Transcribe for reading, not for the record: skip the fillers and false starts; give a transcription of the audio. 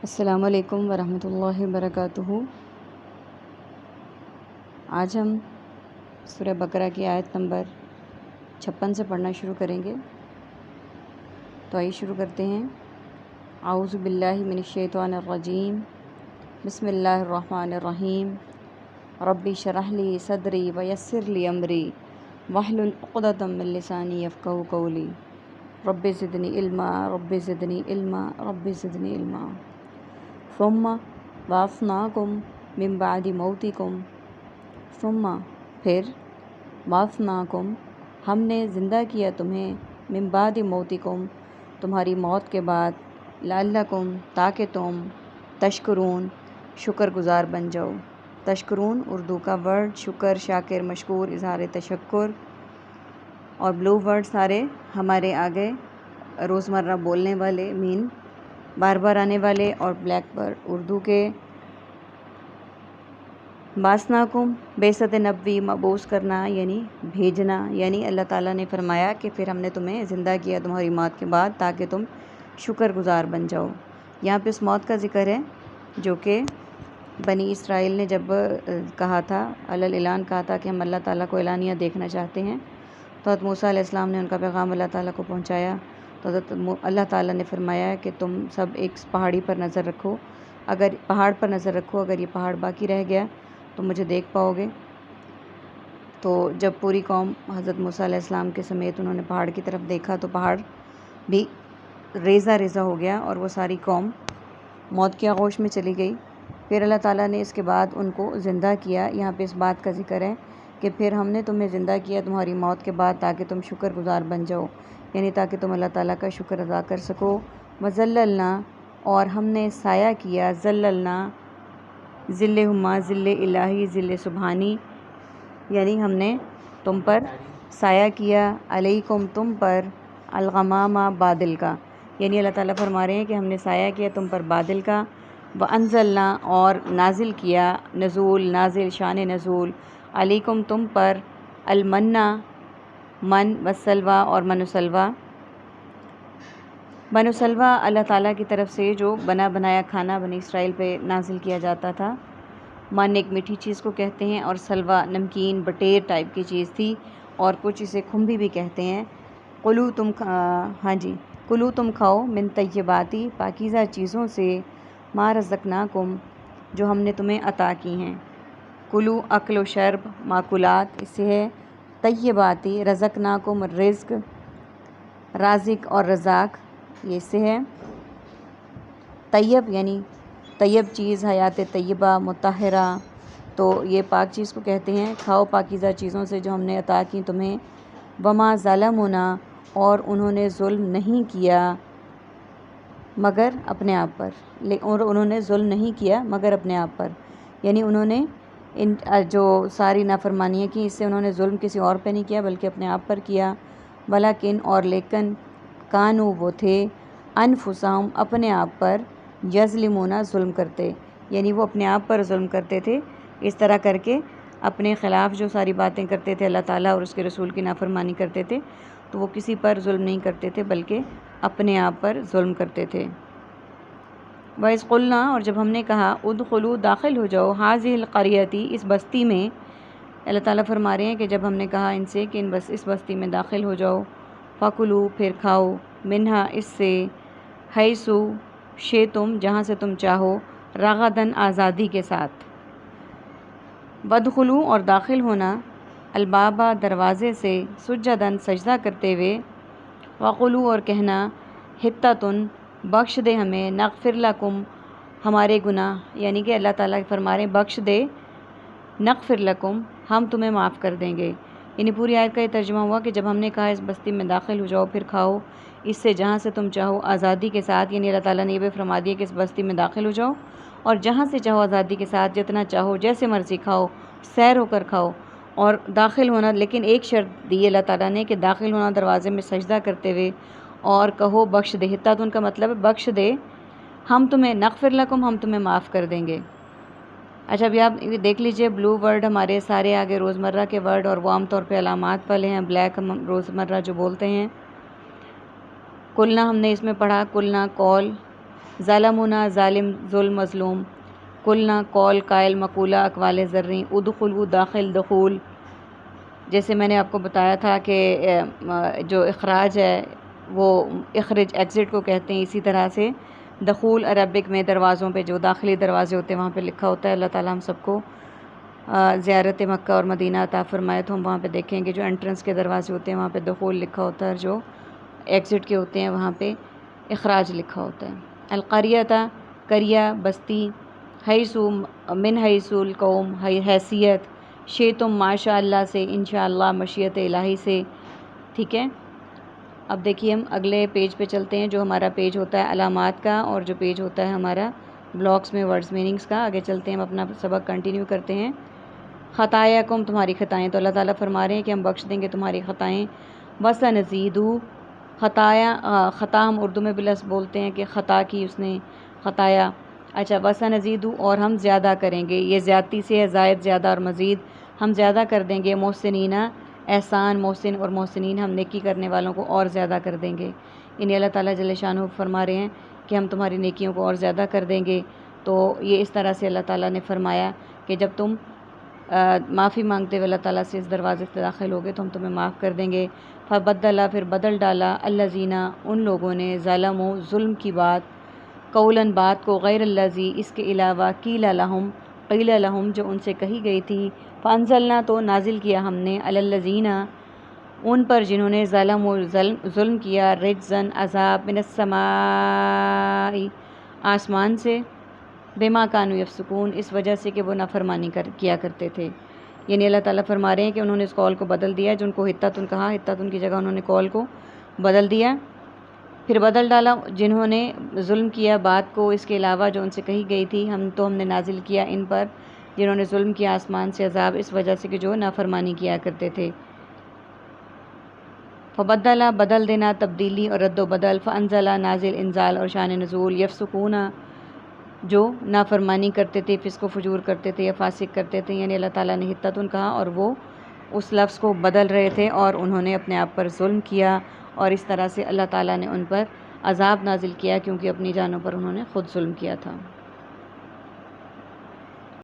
السلام علیکم ورحمۃ اللہ وبرکاتہ۔ آج ہم سورہ بقرہ کی آیت نمبر 56 سے پڑھنا شروع کریں گے، تو آئیے شروع کرتے ہیں۔ اعوذ باللہ من الشیطان الرجیم، بسم اللہ الرحمن الرحیم۔ رب اشرح لی صدری ویسر لی امری واحلل عقدۃ من لسانی یفقہوا قولی۔ رب زدنی علما رب زدنی علما رب زدنی علما۔ ثم بعثناکم من بعد موتکم، ثم پھر بعثناکم ہم نے زندہ کیا تمہیں، من بعد موتکم تمہاری موت کے بعد، لعلکم تاکہ تم تشکرون شکر گزار بن جاؤ۔ تشکرون اردو کا ورڈ، شکر، شاکر، مشکور، اظہار تشکر، اور بلو ورڈ سارے ہمارے آگے روزمرہ بولنے والے، مین بار بار آنے والے، اور بلیک ورڈ اردو کے بعثناکم بعثت نبوی، مبعوث کرنا یعنی بھیجنا، یعنی اللہ تعالیٰ نے فرمایا کہ پھر ہم نے تمہیں زندہ کیا تمہاری موت کے بعد تاکہ تم شکر گزار بن جاؤ۔ یہاں پہ اس موت کا ذکر ہے جو کہ بنی اسرائیل نے جب کہا تھا، اعلان کہا تھا کہ ہم اللہ تعالیٰ کو اعلانیہ دیکھنا چاہتے ہیں، تو حضرت موسیٰ علیہ السلام نے ان کا پیغام اللہ تعالیٰ کو پہنچایا، تو حضرت اللہ تعالیٰ نے فرمایا کہ تم سب ایک پہاڑی پر نظر رکھو، اگر پہاڑ پر نظر رکھو، اگر یہ پہاڑ باقی رہ گیا تو مجھے دیکھ پاؤ گے۔ تو جب پوری قوم حضرت موسیٰ علیہ السلام کے سمیت انہوں نے پہاڑ کی طرف دیکھا تو پہاڑ بھی ریزہ ریزہ ہو گیا اور وہ ساری قوم موت کی آغوش میں چلی گئی۔ پھر اللہ تعالیٰ نے اس کے بعد ان کو زندہ کیا۔ یہاں پہ اس بات کا ذکر ہے کہ پھر ہم نے تمہیں زندہ کیا تمہاری موت کے بعد تاکہ تم شکر گزار بن جاؤ، یعنی تاکہ تم اللہ تعالیٰ کا شکر ادا کر سکو۔ وَذَلَّلْنَا اور ہم نے سایہ کیا، ذللنا ذل ہما، ذل الہی، ذل سبحانی، یعنی ہم نے تم پر سایہ کیا، علیکم تم پر، الغمامہ بادل کا، یعنی اللہ تعالیٰ فرما رہے ہیں کہ ہم نے سایہ کیا تم پر بادل کا۔ وَأَنزَلْنَا اور نازل کیا، نزول نازل شان نزول، علیکم تم پر، المنّا من والسلویٰ اور من و سلویٰ۔ من و سلویٰ اللہ تعالیٰ کی طرف سے جو بنا بنایا کھانا بنی اسرائیل پہ نازل کیا جاتا تھا۔ من ایک میٹھی چیز کو کہتے ہیں اور سلویٰ نمکین بٹیر ٹائپ کی چیز تھی، اور کچھ اسے کھمبی بھی کہتے ہیں۔ کلو تم کھاؤ، من طیباتی پاکیزہ چیزوں سے، ما رزقناکم جو ہم نے تمہیں عطا کی ہیں۔ کلو اکل و شرب، ماکولات، اس سے ہے طیباتی، رزقناکم رزق، رازق اور رزاق، یہ اس سے ہے طیب، یعنی طیب چیز، حیات طیبہ، مطہرہ، تو یہ پاک چیز کو کہتے ہیں۔ کھاؤ پاکیزہ چیزوں سے جو ہم نے عطا کی تمہیں۔ وما ظلمونا اور انہوں نے ظلم نہیں کیا مگر اپنے آپ پر، اور انہوں نے ظلم نہیں کیا مگر اپنے آپ پر، یعنی انہوں نے ان جو ساری نافرمانیاں کی اس سے انہوں نے ظلم کسی اور پہ نہیں کیا بلکہ اپنے آپ پر کیا۔ ولیکن اور لیکن، کانو وہ تھے، انفسہم اپنے آپ پر، یظلمون ظلم کرتے، یعنی وہ اپنے آپ پر ظلم کرتے تھے، اس طرح کر کے اپنے خلاف جو ساری باتیں کرتے تھے، اللہ تعالیٰ اور اس کے رسول کی نافرمانی کرتے تھے، تو وہ کسی پر ظلم نہیں کرتے تھے بلکہ اپنے آپ پر ظلم کرتے تھے۔ وَإِذْ قُلْنَا اور جب ہم نے کہا، ادخلوا داخل ہو جاؤ، هَذِهِ الْقَرْيَةِ اس بستی میں، اللہ تعالیٰ فرما رہے ہیں کہ جب ہم نے کہا ان سے کہ اس بستی میں داخل ہو جاؤ، فَكُلُوا پھر کھاؤ، مِنْهَا اس سے، حَيْثُ شِئْتُم جہاں سے تم چاہو، رغداً آزادی کے ساتھ۔ وَادْخُلُوا اور داخل ہونا، البابَ دروازے سے، سجداً سجدہ کرتے ہوئے، وَقُولُوا اور کہنا، حِطَّةٌ بخش دے ہمیں، نغفر لکم ہمارے گناہ، یعنی کہ اللہ تعالیٰ فرما رہے ہیں بخش دے، نغفر لکم ہم تمہیں معاف کر دیں گے۔ یعنی پوری آیت کا یہ ترجمہ ہوا کہ جب ہم نے کہا اس بستی میں داخل ہو جاؤ پھر کھاؤ اس سے جہاں سے تم چاہو آزادی کے ساتھ، یعنی اللہ تعالیٰ نے یہ بھی فرما دیا کہ اس بستی میں داخل ہو جاؤ اور جہاں سے چاہو آزادی کے ساتھ جتنا چاہو جیسے مرضی کھاؤ، سیر ہو کر کھاؤ، اور داخل ہونا، لیکن ایک شرط دی اللہ تعالیٰ نے کہ داخل ہونا دروازے میں سجدہ کرتے ہوئے، اور کہو بخش دے، حِطَّةٌ کا مطلب ہے بخش دے ہم تمہیں، نغفر لکم ہم تمہیں معاف کر دیں گے۔ اچھا ابھی آپ دیکھ لیجئے، بلو ورڈ ہمارے سارے آگے روزمرہ کے ورڈ اور وہ عام طور پہ علامات والے ہیں، بلیک ہم روزمرہ جو بولتے ہیں۔ کلنا ہم نے اس میں پڑھا، کلنا قول، ظالمنا ظالم ظلم مظلوم، قلنا قول قائل مقولہ اقوال زرعی، ادخلوا داخل دخول، جیسے میں نے آپ کو بتایا تھا کہ جو اخراج ہے وہ اخرج ایگزٹ کو کہتے ہیں، اسی طرح سے دخول عربک میں دروازوں پہ جو داخلی دروازے ہوتے ہیں وہاں پہ لکھا ہوتا ہے۔ اللہ تعالیٰ ہم سب کو زیارت مکہ اور مدینہ عطا فرمائے، تو ہم وہاں پہ دیکھیں گے جو انٹرنس کے دروازے ہوتے ہیں وہاں پہ دخول لکھا ہوتا ہے، اور جو ایگزٹ کے ہوتے ہیں وہاں پہ اخراج لکھا ہوتا ہے۔ القریۃ قریہ بستی، حیث من حیث القوم حیثیت، شئتم ماشاء اللہ سے، انشاءاللہ مشیت الہی سے، ٹھیک ہے۔ اب دیکھیے ہم اگلے پیج پہ چلتے ہیں، جو ہمارا پیج ہوتا ہے علامات کا، اور جو پیج ہوتا ہے ہمارا بلاکس میں ورڈز میننگز کا۔ آگے چلتے ہیں، ہم اپنا سبق کنٹینیو کرتے ہیں۔ خطایاکم، تمہاری خطائیں، تو اللہ تعالیٰ فرما رہے ہیں کہ ہم بخش دیں گے تمہاری خطائیں۔ وسنزید، خطا ہم اردو میں بلفظ بولتے ہیں کہ خطا کی اس نے، خطایا، اچھا وسنزید، اور ہم زیادہ کریں گے، یہ زیادتی سے ہے، زائد زیادہ اور مزید، ہم زیادہ کر دیں گے، محسنین احسان، محسن اور محسنین، ہم نیکی کرنے والوں کو اور زیادہ کر دیں گے، یعنی اللہ تعالیٰ جل شانہ فرما رہے ہیں کہ ہم تمہاری نیکیوں کو اور زیادہ کر دیں گے۔ تو یہ اس طرح سے اللہ تعالیٰ نے فرمایا کہ جب تم معافی مانگتے ہوئے اللہ تعالیٰ سے اس دروازے سے داخل ہوگے تو ہم تمہیں معاف کر دیں گے۔ فبدلا، پھر بدل ڈالا، الذین، ان لوگوں نے، ظلموا، ظلم کی بات، قولاً بات کو، غیر الذی، اس کے علاوہ، قیل لہم، قیل لہم، جو ان سے کہی گئی تھی، فانزلنا، تو نازل کیا ہم نے، علی الذین، ان پر جنہوں نے، ظلموا، ظلم کیا، رجزاً، عذاب، من السماء، آسمان سے، بما کانوا یفسقون، اس وجہ سے کہ وہ نافرمانی کیا کرتے تھے، یعنی اللہ تعالیٰ فرما رہے ہیں کہ انہوں نے اس قول کو بدل دیا، جو ان کو حطتن کہا، حطتن کی جگہ انہوں نے قول کو بدل دیا، پھر بدل ڈالا جنہوں نے ظلم کیا بات کو، اس کے علاوہ جو ان سے کہی گئی تھی، ہم نے نازل کیا ان پر جنہوں نے ظلم کیا آسمان سے عذاب، اس وجہ سے کہ جو نافرمانی کیا کرتے تھے۔ فبدلا، بدل دینا، تبدیلی اور رد و بدل، فانزلا، نازل، انزال اور شان نزول، یفسقون، جو نافرمانی کرتے تھے، فسق و فجور کرتے تھے یا فاسق کرتے تھے، یعنی اللہ تعالیٰ نے حطتن کہا اور وہ اس لفظ کو بدل رہے تھے اور انہوں نے اپنے آپ پر ظلم کیا، اور اس طرح سے اللہ تعالیٰ نے ان پر عذاب نازل کیا کیونکہ اپنی جانوں پر انہوں نے خود ظلم کیا تھا۔